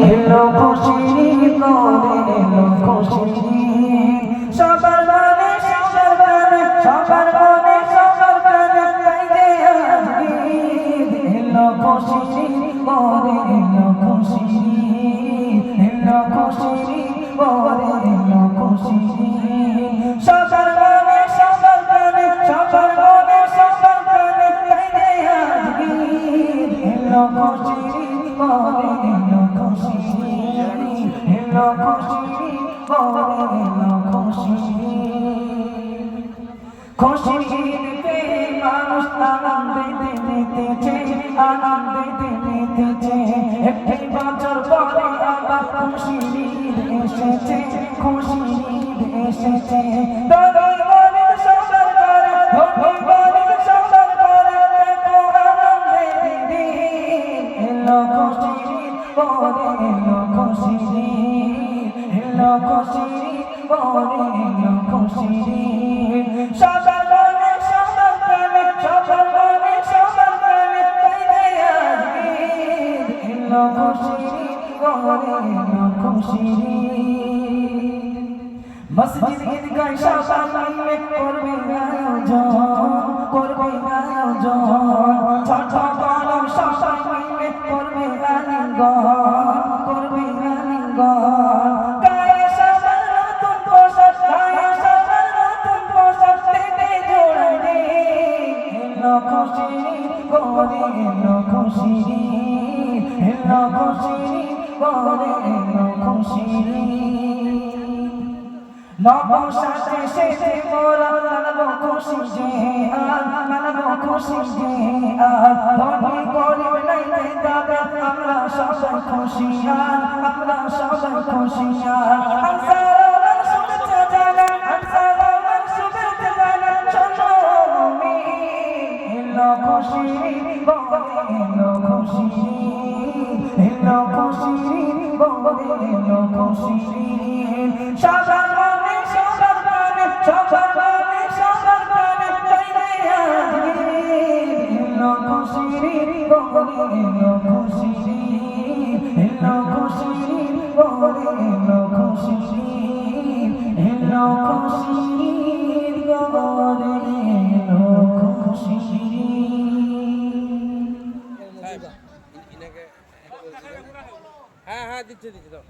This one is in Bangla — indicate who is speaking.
Speaker 1: এলো খুশি করে এলো খুশি সবার মনে সবার মনে সবার মনে সবার মনে তাই যে আজ এলো খুশি করে এলো খুশি এলো খুশি করে এলো খুশি সবার মনে সবার মনে সবার মনে সবার মনে তাই যে আজ এলো খুশি করে এলো খুশি এলো খুশি করে এলো খুশি খুশিতে মানুষ আনন্দে মেতেছে আনন্দে মেতেছে একটি বছর পরে আবার খুশি এসেছে খুশি এসেছে দোল বলে সবার করে দোল বলে সবার করে দেখো আনন্দে দিদি এলো খুশি করে এলো খুশি এলো খুশি করে এলো খুশি সবার মনে সবার প্রাণে সবার মনে সবার প্রাণে তাই আজকে এলো খুশি করে এলো খুশি মসজিদ ঈদগাহ সবাই মিলে করবে আয়োজন ছোট বড় সবাই মিলে করবে আলিঙ্গন করবে আলিঙ্গন গায়ে সবার নতুন পোশাক গায়ে সবার নতুন পোশাক পেটে জোড়ায় রে এলো খুশি করে এলো খুশি এলো খুশি করে এলো খুশি নবসাতে সেজে মোরা মানবো খুশি যে আর মানবো খুশি যে আর ধনী গরিব নাই যাবে আমরা সবাই খুশি আর আমরা সবাই খুশি আর আনসার শুভেচ্ছা জানাই আনসার শুভেচ্ছা জানাই শোনো মুমিন এলো খুশি বলে এলো খুশি এলো খুশি বলে এলো খুশি সবার মনে সবার মনে সবার মনে সবার মনে তাই আজকে এলো খুশি বলে এলো খুশি এলো খুশি বলে এলো খুশি এলো খুশি বলে এলো খুশি
Speaker 2: হ্যাঁ দিচ্ছি দাও